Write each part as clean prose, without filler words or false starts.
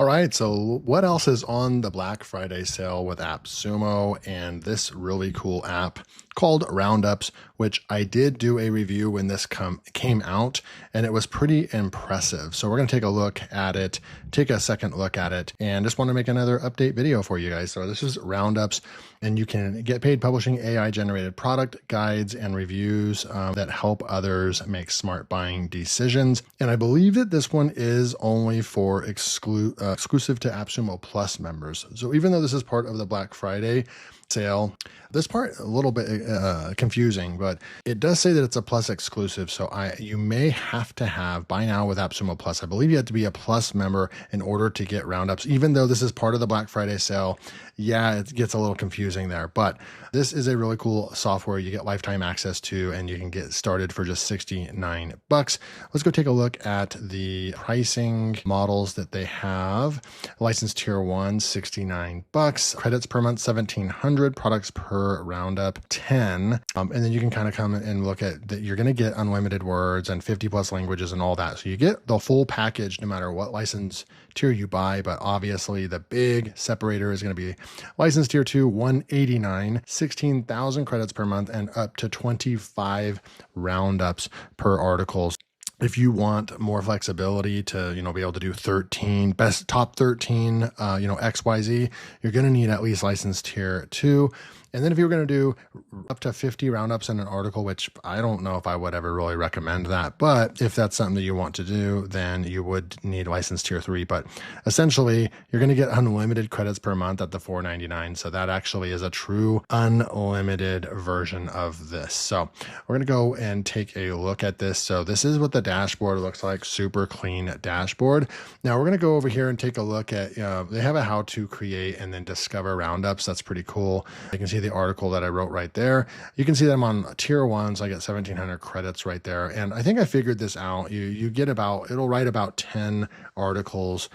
All right, so what else is on the Black Friday sale with AppSumo and this really cool app called Roundups, which I did do a review when this came out, and it was pretty impressive. So we're going to take a look at it, take a second look at it, and just want to make another update video for you guys. So this is Roundups, and you can get paid publishing AI-generated product guides and reviews that help others make smart buying decisions. And I believe that this one is only for exclusive to AppSumo Plus members. So even though this is part of the Black Friday sale, this part a little bit confusing, but it does say that it's a Plus exclusive. So you may have to have buy now with AppSumo Plus. I believe you have to be a Plus member in order to get Roundups. Even though this is part of the Black Friday sale, yeah, it gets a little confusing there. But this is a really cool software you get lifetime access to, and you can get started for just $69. Let's go take a look at the pricing models that they have. License tier 1, $69. Credits per month, 1,700. Products per Roundup, 10. And then you can kind of come and look at that. You're going to get unlimited words and 50 plus languages and all that. So you get the full package no matter what license tier you buy. But obviously the big separator is going to be license tier 2, $189, 16,000 credits per month, and up to 25 Roundups per articles. If you want more flexibility to, be able to do 13, top 13, XYZ, you're going to need at least license tier 2. And then if you were going to do up to 50 Roundups in an article, which I don't know if I would ever really recommend that, but if that's something that you want to do, then you would need license tier 3. But essentially, you're going to get unlimited credits per month at the $4.99. So that actually is a true unlimited version of this. So we're going to go and take a look at this. So this is what the dashboard looks like, super clean dashboard. Now we're going to go over here and take a look at, they have a how to create and then discover Roundups. That's pretty cool. You can see the article that I wrote right there. You can see that I'm on tier 1, so I get 1,700 credits right there. And I think I figured this out. You get it'll write about 10 articles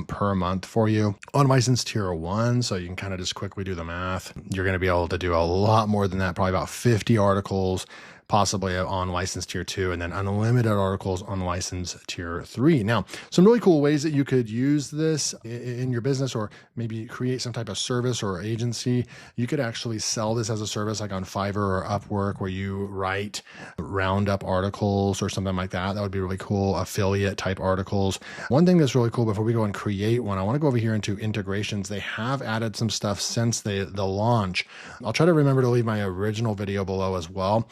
per month for you on license tier 1. So you can kind of just quickly do the math. You're going to be able to do a lot more than that, probably about 50 articles possibly on license tier 2, and then unlimited articles on license tier 3. Now, some really cool ways that you could use this in your business, or maybe create some type of service or agency. You could actually sell this as a service like on Fiverr or Upwork, where you write Roundup articles or something like that. That would be really cool. Affiliate type articles. One thing that's really cool before we go and create one, I want to go over here into integrations. They have added some stuff since the launch. I'll try to remember to leave my original video below as well.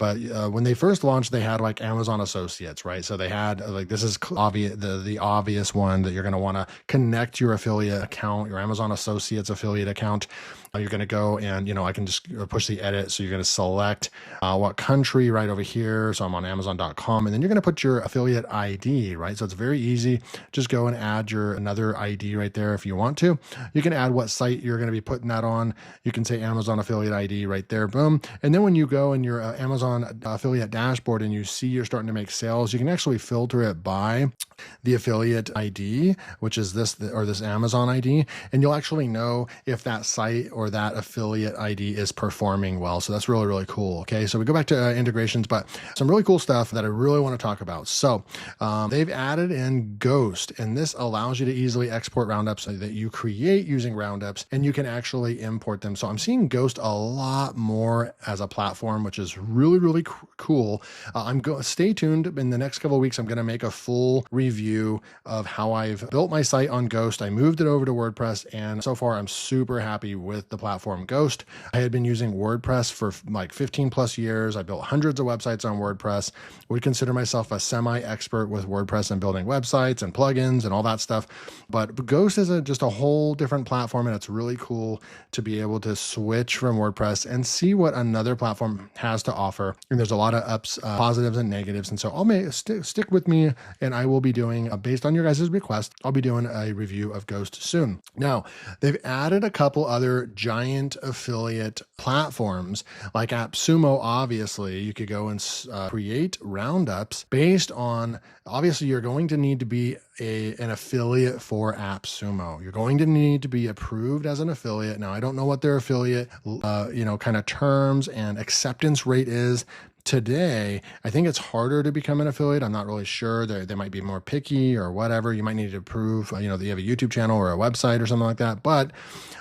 But when they first launched, they had like Amazon Associates, right? So they had this is obvious, the obvious one that you're going to want to connect your affiliate account, your Amazon Associates affiliate account. You're going to go and, I can just push the edit. So you're going to select what country right over here. So I'm on Amazon.com, and then you're going to put your affiliate ID, right? So it's very easy. Just go and add another ID right there if you want to. You can add what site you're going to be putting that on. You can say Amazon affiliate ID right there, boom. And then when you go in your Amazon affiliate dashboard and you see you're starting to make sales, you can actually filter it by the affiliate ID, which is this Amazon ID, and you'll actually know if that site or that affiliate ID is performing well. So that's really, really cool. Okay. So we go back to integrations, but some really cool stuff that I really want to talk about. So they've added in Ghost, and this allows you to easily export Roundups that you create using Roundups, and you can actually import them. So I'm seeing Ghost a lot more as a platform, which is really, really cool. Stay tuned. In the next couple of weeks, I'm going to make a full review of how I've built my site on Ghost. I moved it over to WordPress, and so far I'm super happy with the platform Ghost. I had been using WordPress for like 15 plus years. I built hundreds of websites on WordPress. Would consider myself a semi-expert with WordPress and building websites and plugins and all that stuff. But Ghost is just a whole different platform, and it's really cool to be able to switch from WordPress and see what another platform has to offer. And there's a lot of positives and negatives. And so I'll stick with me, and I will be doing, based on your guys' request, I'll be doing a review of Ghost soon. Now, they've added a couple other giant affiliate platforms like AppSumo. Obviously, you could go and create Roundups based on, obviously, you're going to need to be an affiliate for AppSumo. You're going to need to be approved as an affiliate. Now, I don't know what their affiliate, kind of terms and acceptance rate is. today, I think it's harder to become an affiliate. I'm not really sure. They might be more picky or whatever. You might need to prove, that you have a YouTube channel or a website or something like that. But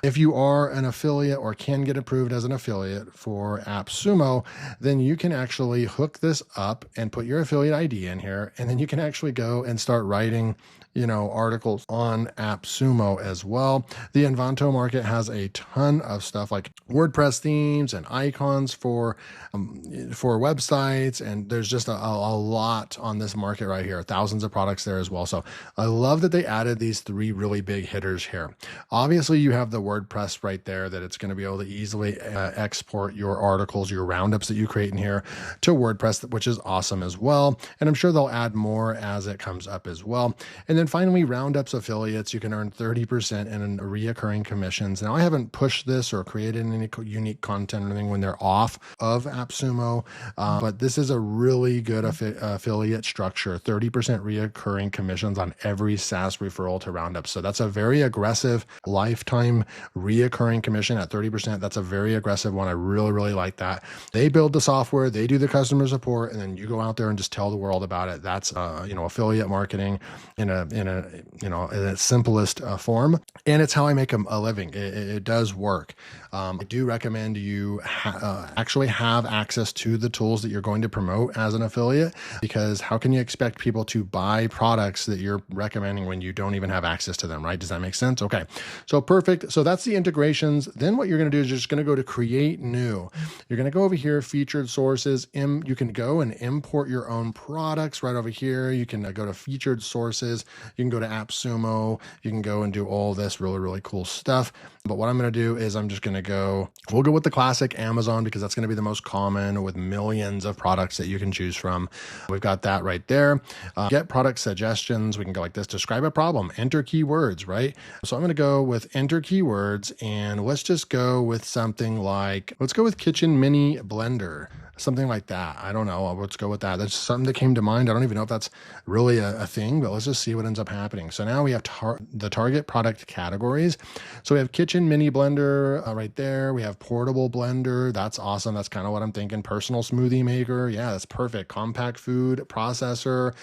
if you are an affiliate or can get approved as an affiliate for AppSumo, then you can actually hook this up and put your affiliate ID in here. And then you can actually go and start writing articles on AppSumo as well. The Envanto market has a ton of stuff like WordPress themes and icons for websites, and there's just a lot on this market right here. Thousands of products there as well. So I love that they added these 3 really big hitters here. Obviously, you have the WordPress right there that it's going to be able to easily export your articles, your roundups that you create in here to WordPress, which is awesome as well. And I'm sure they'll add more as it comes up as well. And then finally, Roundups affiliates, you can earn 30% in reoccurring commissions. Now, I haven't pushed this or created any unique content or anything when they're off of AppSumo, but this is a really good affiliate structure, 30% reoccurring commissions on every SaaS referral to Roundups. So that's a very aggressive lifetime reoccurring commission at 30%. That's a very aggressive one. I really, really like that. They build the software, they do the customer support, and then you go out there and just tell the world about it. That's affiliate marketing in its simplest form, and it's how I make a living. It does work. I do recommend you actually have access to the tools that you're going to promote as an affiliate, because how can you expect people to buy products that you're recommending when you don't even have access to them, right? Does that make sense? Okay, so perfect. So that's the integrations. Then what you're going to do is you're just going to go to create new. You're going to go over here, featured sources. You can go and import your own products right over here. You can go to featured sources. You can go to AppSumo. You can go and do all this really, really cool stuff. But what I'm going to do is we'll go with the classic Amazon, because that's going to be the most common with millions of products that you can choose from. We've got that right there. Get product suggestions. We can go like this, describe a problem, enter keywords, right? So I'm going to go with enter keywords, and let's just go with something like, let's go with kitchen mini blender. Something like that. I don't know. Let's go with that. That's something that came to mind. I don't even know if that's really a thing, but let's just see what ends up happening. So now we have the target product categories. So we have kitchen mini blender right there. We have portable blender. That's awesome. That's kind of what I'm thinking. Personal smoothie maker. Yeah, that's perfect. Compact food processor,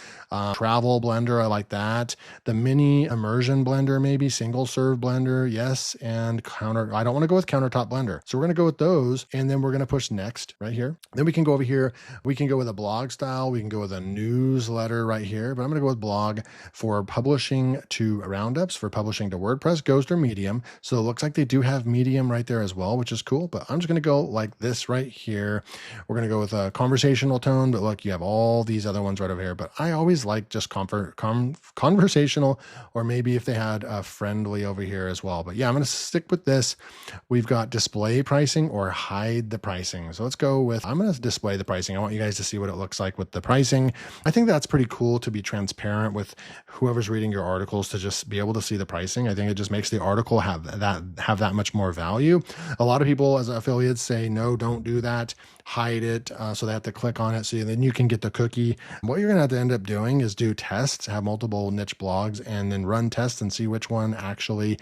travel blender. I like that. The mini immersion blender, maybe single serve blender. Yes. And I don't want to go with countertop blender. So we're going to go with those. And then we're going to push next right here. Then we can go over here. We can go with a blog style. We can go with a newsletter right here, but I'm going to go with blog for publishing to Roundups, for publishing to WordPress, Ghost, or Medium. So it looks like they do have Medium right there as well, which is cool, but I'm just going to go like this right here. We're going to go with a conversational tone, but look, you have all these other ones right over here, but I always like just conversational, or maybe if they had a friendly over here as well. But yeah, I'm going to stick with this. We've got display pricing or hide the pricing. So let's go with, I'm going to display the pricing. I want you guys to see what it looks like with the pricing. I think that's pretty cool to be transparent with whoever's reading your articles, to just be able to see the pricing. I think it just makes the article have that much more value. A lot of people as affiliates say, no, don't do that. Hide it. So they have to click on it. So then you can get the cookie. What you're going to have to end up doing is do tests, have multiple niche blogs, and then run tests and see which one actually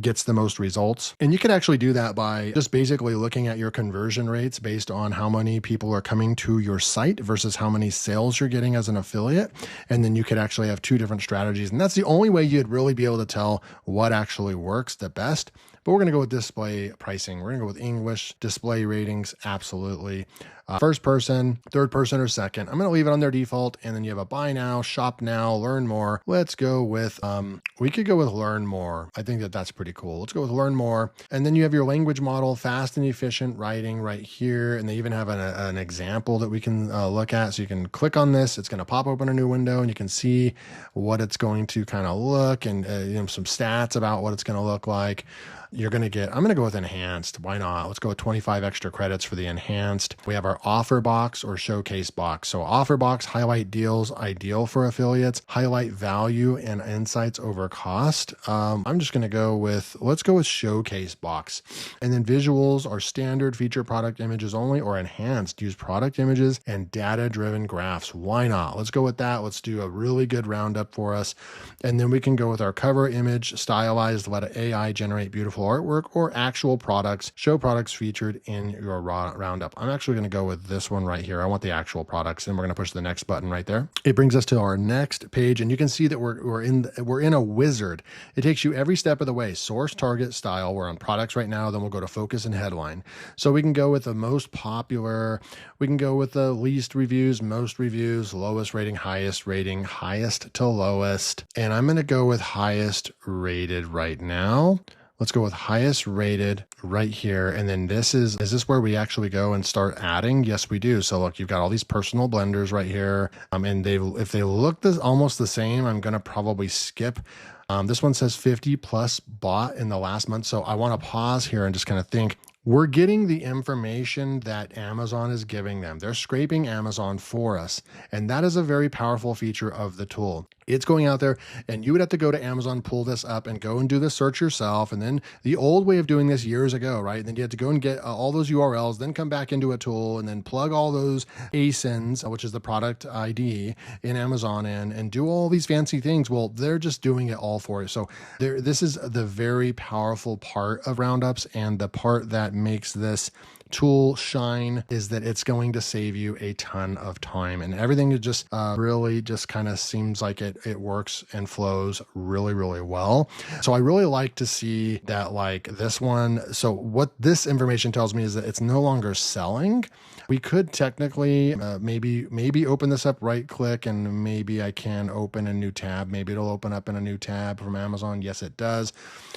gets the most results. And you can actually do that by just basically looking at your conversion rates based on how many people are coming to your site versus how many sales you're getting as an affiliate. And then you could actually have 2 different strategies. And that's the only way you'd really be able to tell what actually works the best. But we're going to go with display pricing. We're going to go with English, display ratings, absolutely. First person, third person, or second. I'm going to leave it on their default. And then you have a buy now, shop now, learn more. Let's go with, we could go with learn more. I think that's pretty cool. Let's go with learn more. And then you have your language model, fast and efficient writing right here. And they even have an example that we can look at. So you can click on this. It's going to pop open a new window, and you can see what it's going to kind of look, and some stats about what it's going to look like. You're going to get, I'm going to go with enhanced. Why not? Let's go with 25 extra credits for the enhanced. We have our offer box or showcase box. So offer box, highlight deals, ideal for affiliates, highlight value and insights over cost. I'm just going to go with, let's go with showcase box. And then visuals are standard, feature product images only, or enhanced, use product images and data-driven graphs. Why not? Let's go with that. Let's do a really good roundup for us. And then we can go with our cover image, stylized, let AI generate beautiful artwork, or actual products, show products featured in your roundup. I'm actually going to go with this one right here. I want the actual products, and we're going to push the next button right there. It brings us to our next page, and you can see that we're in a wizard. It takes you every step of the way. Source, target, style. We're on products right now. Then we'll go to focus and headline. So we can go with the most popular. We can go with the least reviews, most reviews, lowest rating, highest to lowest. And I'm going to go with highest rated right now. Let's go with highest rated right here. And then is this where we actually go and start adding? Yes, we do. So look, you've got all these personal blenders right here. And if they look almost the same, I'm going to probably skip. This one says 50 plus bought in the last month. So I want to pause here and just kind of think, we're getting the information that Amazon is giving them. They're scraping Amazon for us. And that is a very powerful feature of the tool. It's going out there, and you would have to go to Amazon, pull this up, and go and do the search yourself. And then the old way of doing this years ago, right? And then you had to go and get all those URLs, then come back into a tool, and then plug all those ASINs, which is the product ID, in Amazon and do all these fancy things. Well, they're just doing it all for you. So this is the very powerful part of Roundups, and the part that makes this tool shine is that it's going to save you a ton of time, and everything is just really just kind of seems like it works and flows really, really well. So I really like to see that, like this one. So what this information tells me is that it's no longer selling. We could technically maybe open this up, right click, and maybe I can open a new tab. Maybe it'll open up in a new tab from Amazon. Yes, it does.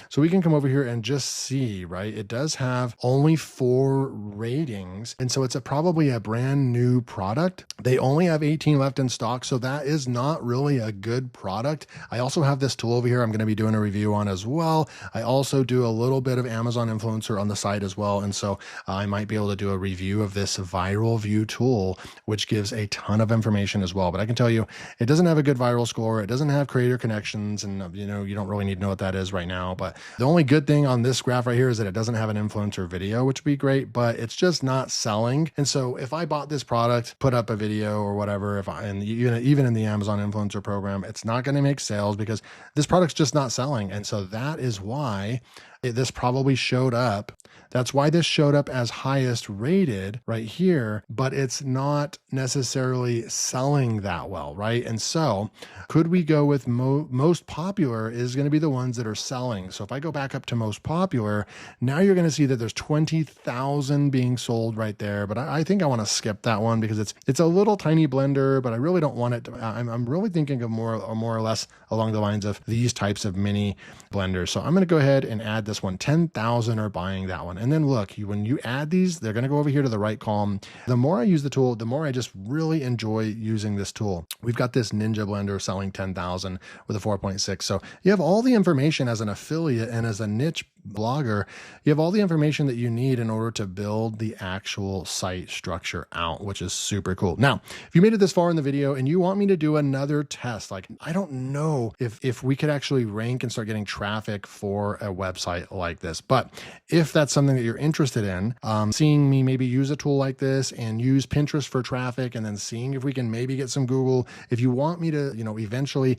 So we can come over here and just see, right? It does have only 4 ratings. And so it's probably a brand new product. They only have 18 left in stock. So that is not really a good product. I also have this tool over here I'm going to be doing a review on as well. I also do a little bit of Amazon influencer on the side as well. And so I might be able to do a review of this viral view tool, which gives a ton of information as well. But I can tell you, it doesn't have a good viral score. It doesn't have creator connections. And you don't really need to know what that is right now. But the only good thing on this graph right here is that it doesn't have an influencer video, which would be great, but it's just not selling. And so if I bought this product, put up a video or whatever, and even in the Amazon influencer program, it's not going to make sales because this product's just not selling. And so that is why this probably showed up. That's why this showed up as highest rated right here, but it's not necessarily selling that well, right? And so could we go with most popular is going to be the ones that are selling. So if I go back up to most popular, now you're going to see that there's 20,000 being sold right there. But I think I want to skip that one because it's a little tiny blender, but I really don't want it to, I'm really thinking of more or less along the lines of these types of mini blenders. So I'm going to go ahead and add this one. 10,000 are buying that one. And then look, when you add these, they're going to go over here to the right column. The more I use the tool, the more I just really enjoy using this tool. We've got this Ninja blender selling 10,000 with a 4.6. So you have all the information as an affiliate and as a niche blogger. You have all the information that you need in order to build the actual site structure out, which is super cool. Now, if you made it this far in the video and you want me to do another test, like I don't know if we could actually rank and start getting traffic for a website like this, but if that's something that you're interested in, seeing me maybe use a tool like this and use Pinterest for traffic, and then seeing if we can maybe get some Google. If you want me to, eventually,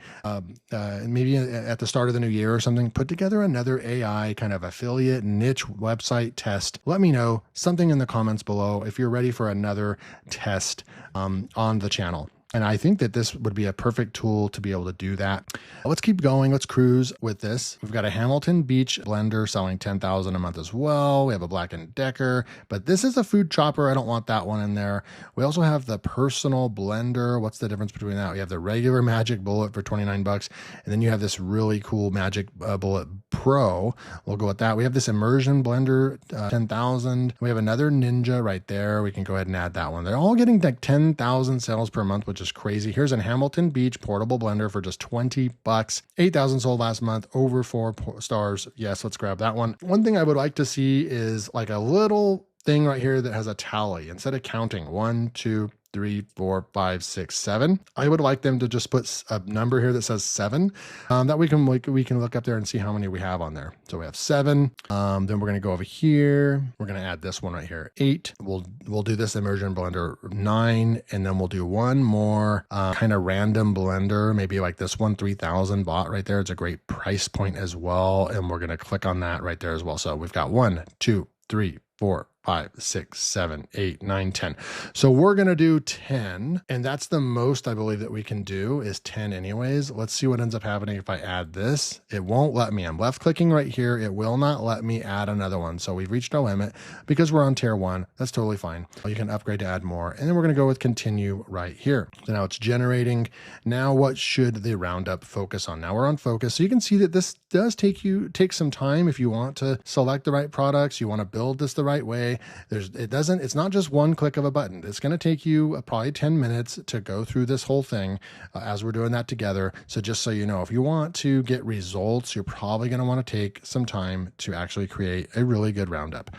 maybe at the start of the new year or something, put together another AI kind of affiliate niche website test, let me know something in the comments below if you're ready for another test on the channel. And I think that this would be a perfect tool to be able to do that. Let's keep going. Let's cruise with this. We've got a Hamilton Beach blender selling 10,000 a month as well. We have a Black & Decker, but this is a food chopper. I don't want that one in there. We also have the personal blender. What's the difference between that? We have the regular Magic Bullet for 29 bucks. And then you have this really cool Magic Bullet Pro. We'll go with that. We have this immersion blender, 10,000. We have another Ninja right there. We can go ahead and add that one. They're all getting like 10,000 sales per month, which is crazy. Here's a Hamilton Beach portable blender for just 20 bucks. 8,000 sold last month, over 4 stars. Yes, let's grab that one. One thing I would like to see is like a little thing right here that has a tally instead of counting 1, 2, 3, 4, 5, 6, 7. I would like them to just put a number here that says 7. That we can look up there and see how many we have on there. So we have 7. Then we're going to go over here. We're going to add this one right here, 8. We'll do this immersion blender 9, and then we'll do one more kind of random blender, maybe like this one, 3,000 bought right there. It's a great price point as well, and we're going to click on that right there as well. So we've got 1, 2, 3, 4, 5, 6, 7, 8, 9, 10. So we're going to do 10, and that's the most I believe that we can do is 10 anyways. Let's see what ends up happening if I add this. It won't let me. I'm left clicking right here. It will not let me add another one. So we've reached our limit because we're on tier 1. That's totally fine. You can upgrade to add more, and then we're going to go with continue right here. So now it's generating. Now what should the roundup focus on? Now we're on focus. So you can see that this does take some time if you want to select the right products, you want to build this the right way. It's not just one click of a button. It's going to take you probably 10 minutes to go through this whole thing as we're doing that together. So just so you know, if you want to get results, you're probably going to want to take some time to actually create a really good roundup.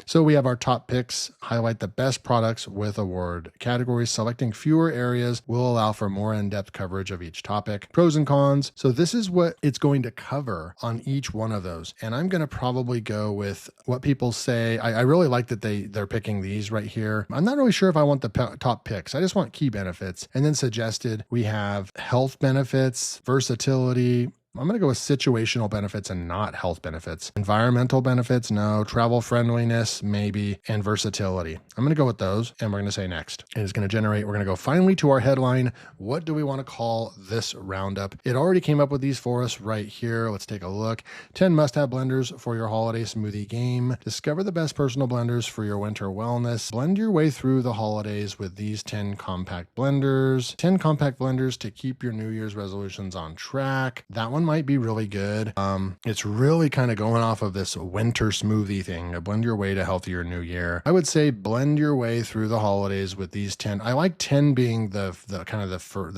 So we have our top picks, highlight the best products with award categories. Selecting fewer areas will allow for more in-depth coverage of each topic. Pros and cons. So this is what it's going to cover on each one of those. And I'm going to probably go with what people say. I really like that they're picking these right here. I'm not really sure if I want the top picks. I just want key benefits. And then suggested we have health benefits, versatility. I'm going to go with situational benefits and not health benefits. Environmental benefits, no. Travel friendliness, maybe. And versatility. I'm going to go with those, and we're going to say next. And it's going to generate. We're going to go finally to our headline. What do we want to call this roundup? It already came up with these for us right here. Let's take a look. 10 must-have blenders for your holiday smoothie game. Discover the best personal blenders for your winter wellness. Blend your way through the holidays with these 10 compact blenders. 10 compact blenders to keep your New Year's resolutions on track. That one might be really good. It's really kind of going off of this winter smoothie thing. Blend your way to healthier new year. I would say blend your way through the holidays with these 10. I like 10 being the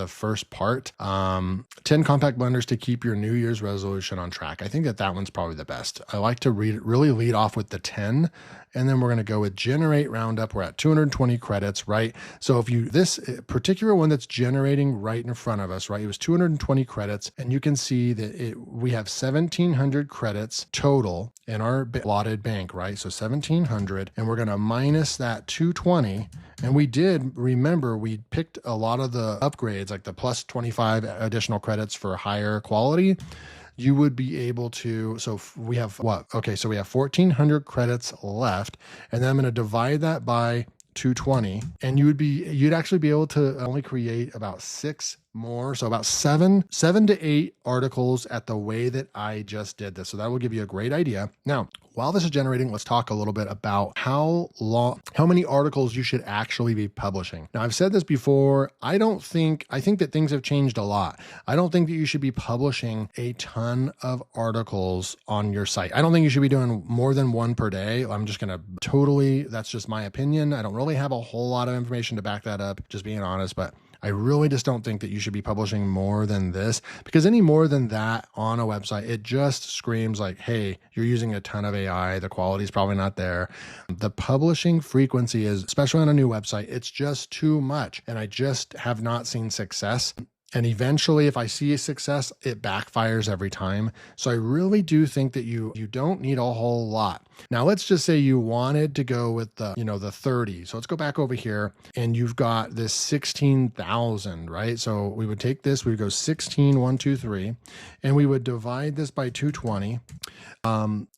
first part. 10 compact blenders to keep your New Year's resolution on track. I think that one's probably the best. I like to really lead off with the 10. And then we're going to go with generate roundup. We're at 220 credits, right? So if this particular one that's generating right in front of us, right? It was 220 credits, and you can see that we have 1,700 credits total in our allotted bank, right? So 1,700, and we're going to minus that 220. And we picked a lot of the upgrades, like the plus 25 additional credits for higher quality. You would be able to, so we have what? Okay, so we have 1,400 credits left, and then I'm going to divide that by 220, and you'd actually be able to only create about 6 more, so about seven to 8 articles at the way that I just did this. So that will give you a great idea. Now, while this is generating, let's talk a little bit about how many articles you should actually be publishing. Now, I've said this before. I think that things have changed a lot. I don't think that you should be publishing a ton of articles on your site. I don't think you should be doing more than 1 per day. That's just my opinion. I don't really have a whole lot of information to back that up, just being honest, but I really just don't think that you should be publishing more than this, because any more than that on a website, it just screams like, hey, you're using a ton of AI. The quality is probably not there. The publishing frequency is, especially on a new website, it's just too much. And I just have not seen success. And eventually, if I see a success, it backfires every time. So I really do think that you don't need a whole lot. Now, let's just say you wanted to go with the 30. So let's go back over here, and you've got this 16,000, right? So we would take this, we would go 16, 1, 2, 3, and we would divide this by 220.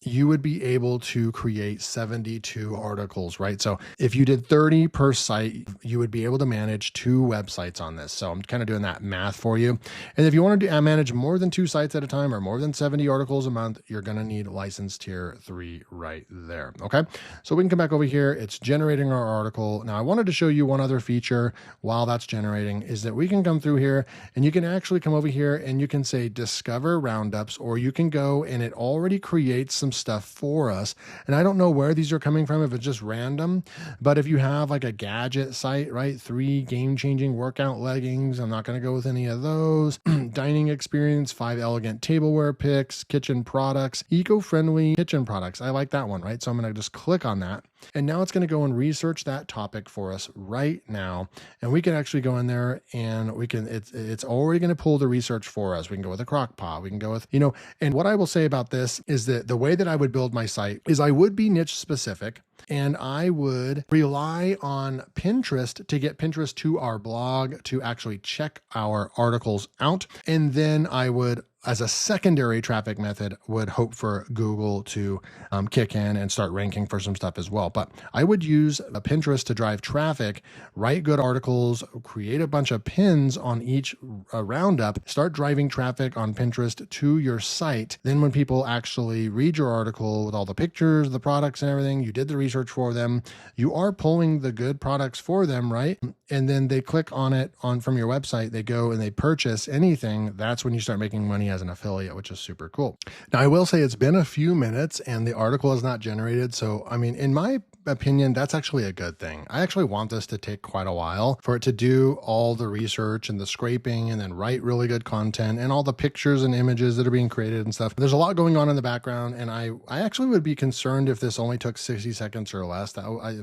You would be able to create 72 articles, right? So if you did 30 per site, you would be able to manage 2 websites on this. So I'm kind of doing that math for you. And if you want to manage more than 2 sites at a time or more than 70 articles a month, you're going to need license tier 3 right there. Okay. So we can come back over here. It's generating our article. Now I wanted to show you one other feature while that's generating, is that we can come through here and you can actually come over here and you can say discover roundups, or you can go and it already creates some stuff for us. And I don't know where these are coming from, if it's just random, but if you have like a gadget site, right? 3 game-changing workout leggings. I'm not going to go with any of those. Dining experience, 5 elegant tableware picks, kitchen products, eco-friendly kitchen products. I like that one, right? So I'm going to just click on that. And now it's going to go and research that topic for us right now. And we can actually go in there and it's already going to pull the research for us. We can go with a crock pot. We can go with, and what I will say about this is that the way that I would build my site is I would be niche specific, and I would rely on Pinterest to get Pinterest to our blog to actually check our articles out. And then I would as a secondary traffic method, would hope for Google to kick in and start ranking for some stuff as well. But I would use Pinterest to drive traffic, write good articles, create a bunch of pins on each roundup, start driving traffic on Pinterest to your site. Then when people actually read your article with all the pictures, the products and everything, you did the research for them, you are pulling the good products for them, right? And then they click on it from your website, they go and they purchase anything. That's when you start making money as an affiliate, which is super cool. Now, I will say it's been a few minutes and the article is not generated. So, I mean, in my opinion, that's actually a good thing. I actually want this to take quite a while for it to do all the research and the scraping and then write really good content and all the pictures and images that are being created and stuff. There's a lot going on in the background, and I actually would be concerned if this only took 60 seconds or less.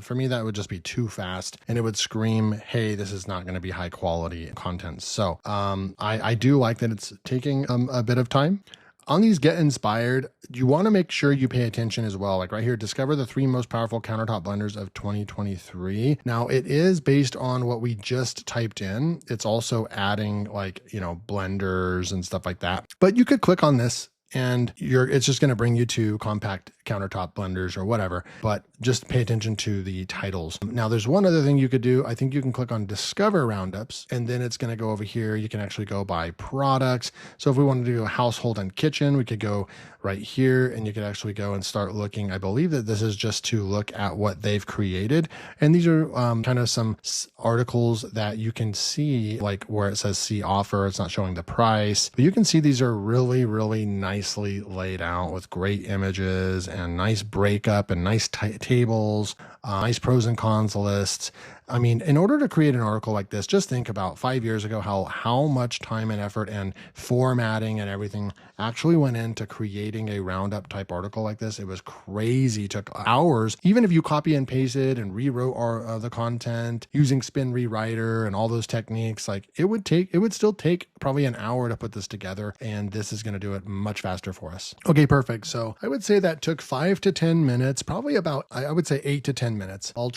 For me, that would just be too fast, and it would scream, hey, this is not going to be high quality content. So I do like that it's taking a bit of time. On these Get Inspired, you want to make sure you pay attention as well. Like right here, discover the 3 most powerful countertop blenders of 2023. Now, it is based on what we just typed in. It's also adding blenders and stuff like that. But you could click on this and it's just going to bring you to compact countertop blenders or whatever, but just pay attention to the titles. Now, there's one other thing you could do. I think you can click on Discover Roundups, and then it's going to go over here. You can actually go by products. So if we wanted to do a household and kitchen, we could go right here, and you could actually go and start looking. I believe that this is just to look at what they've created. And these are kind of some articles that you can see, like where it says see offer, it's not showing the price, but you can see these are really, really nicely laid out with great images and nice breakup and nice tables, nice pros and cons lists. I mean, in order to create an article like this, just think about 5 years ago how much time and effort and formatting and everything actually went into creating a roundup type article like this. It was crazy. It took hours. Even if you copy and pasted and rewrote the content using Spin Rewriter and all those techniques, like it would still take probably an hour to put this together. And this is going to do it much faster for us. Okay, perfect. So I would say that took 5 to 10 minutes, probably about, I would say 8 to 10 minutes. I'll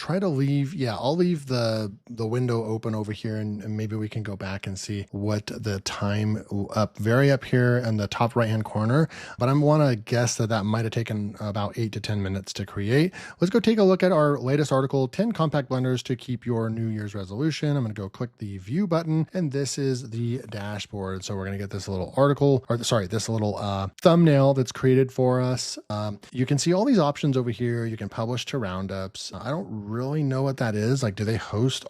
leave the window open over here, and maybe we can go back and see what the time up here in the top right hand corner, but I want to guess that might have taken about 8 to 10 minutes to create. Let's go take a look at our latest article, 10 compact blenders to keep your New Year's resolution. I'm going to go click the view button, and this is the dashboard. So we're going to get this little thumbnail that's created for us. You can see all these options over here. You can publish to Roundups. I don't really know what that is. Like, do they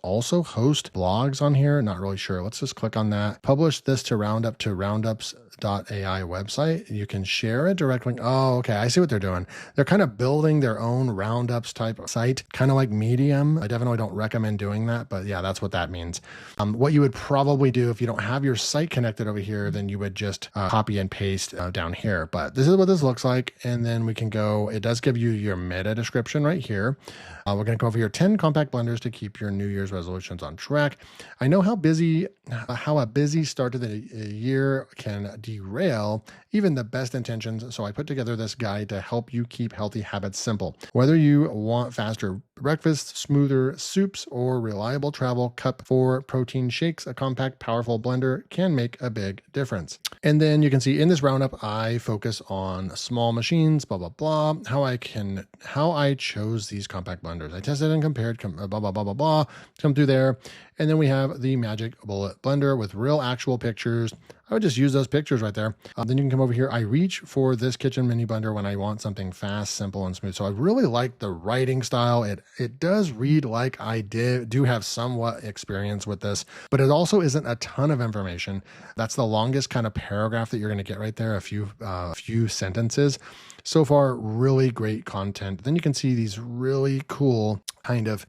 also host blogs on here? Not really sure. Let's just click on that. Publish this to Roundup to roundups.ai website. You can share a direct link. Oh, okay. I see what they're doing. They're kind of building their own Roundups type site, kind of like Medium. I definitely don't recommend doing that, but yeah, that's what that means. What you would probably do if you don't have your site connected over here, then you would just copy and paste down here. But this is what this looks like. And then we can go, it does give you your meta description right here. We're going to go over here, 10 compact blenders to keep your New Year's resolutions on track. I know how a busy start to the year can derail even the best intentions, so I put together this guide to help you keep healthy habits simple. Whether you want faster breakfast, smoother soups, or reliable travel, cup for protein shakes, a compact, powerful blender can make a big difference. And then you can see in this roundup, I focus on small machines, blah, blah, blah, how I chose these compact blenders. I tested and compared, blah, blah, blah, blah, blah, come through there. And then we have the Magic Bullet Blender with real actual pictures. I would just use those pictures right there. Then you can come over here. I reach for this kitchen mini blender when I want something fast, simple, and smooth. So I really like the writing style. It does read like I do have somewhat experience with this, but it also isn't a ton of information. That's the longest kind of paragraph that you're going to get right there, a few sentences. So far, really great content. Then you can see these really cool kind of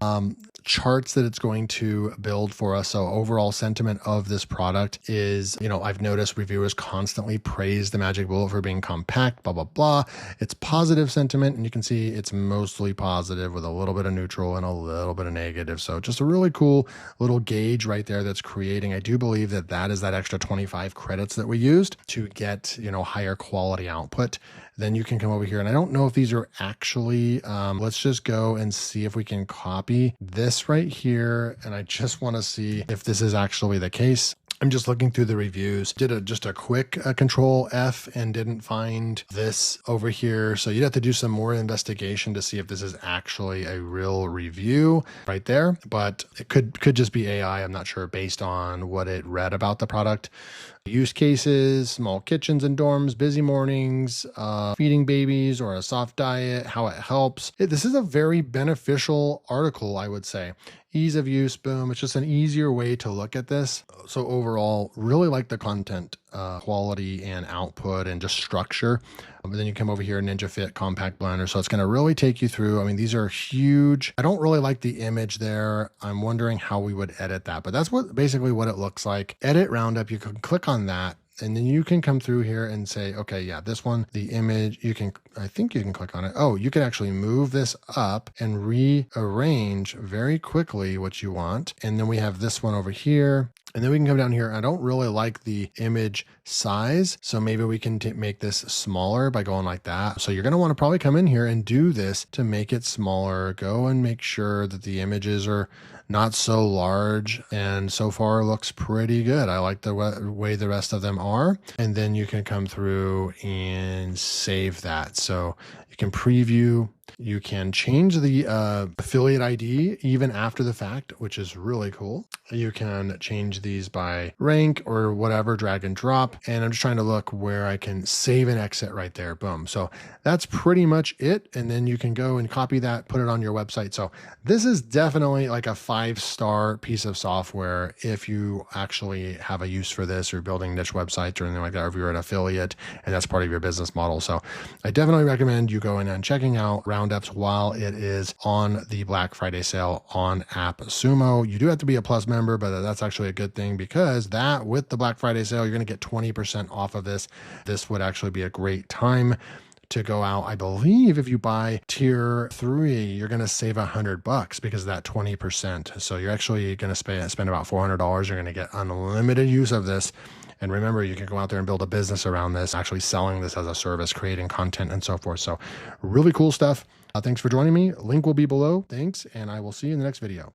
charts that it's going to build for us. So overall sentiment of this product is, I've noticed reviewers constantly praise the Magic Bullet for being compact, blah, blah, blah. It's positive sentiment, and you can see it's mostly positive with a little bit of neutral and a little bit of negative. So just a really cool little gauge right there that's creating. I do believe that is that extra 25 credits that we used to get, higher quality output. Then you can come over here, and I don't know if these are actually, let's just go and see if we can copy this right here. And I just want to see if this is actually the case. I'm just looking through the reviews, did just a quick control F and didn't find this over here. So you'd have to do some more investigation to see if this is actually a real review right there, but it could just be AI. I'm not sure based on what it read about the product. Use cases, small kitchens and dorms, busy mornings, feeding babies or a soft diet, how it helps. This is a very beneficial article, I would say. Ease of use, boom. It's just an easier way to look at this. So overall, really like the content quality and output and just structure. But then you come over here, Ninja Fit Compact Blender. So it's going to really take you through. I mean, these are huge. I don't really like the image there. I'm wondering how we would edit that, but that's basically what it looks like. Edit Roundup. You can click on that. And then you can come through here and say, okay, yeah, this one, the image, I think you can click on it. Oh, you can actually move this up and rearrange very quickly what you want. And then we have this one over here. And then we can come down here. I don't really like the image size, so maybe we can make this smaller by going like that. So you're going to want to probably come in here and do this to make it smaller. Go and make sure that the images are not so large, and so far looks pretty good. I like the way the rest of them are. And then you can come through and save that. So you can preview. You can change the affiliate ID even after the fact, which is really cool. You can change these by rank or whatever, drag and drop. And I'm just trying to look where I can save and exit right there. Boom. So that's pretty much it. And then you can go and copy that, put it on your website. So this is definitely like a 5-star piece of software if you actually have a use for this or building niche websites or anything like that, or if you're an affiliate and that's part of your business model. So I definitely recommend you going and checking out Roundups while it is on the Black Friday sale on AppSumo. You do have to be a Plus member, but that's actually a good thing because that with the Black Friday sale, you're going to get 20% off of this. This would actually be a great time to go out. I believe if you buy tier 3, you're going to save $100 because of that 20%. So you're actually going to spend about $400. You're going to get unlimited use of this. And remember, you can go out there and build a business around this, actually selling this as a service, creating content and so forth. So really cool stuff. Thanks for joining me. Link will be below. Thanks. And I will see you in the next video.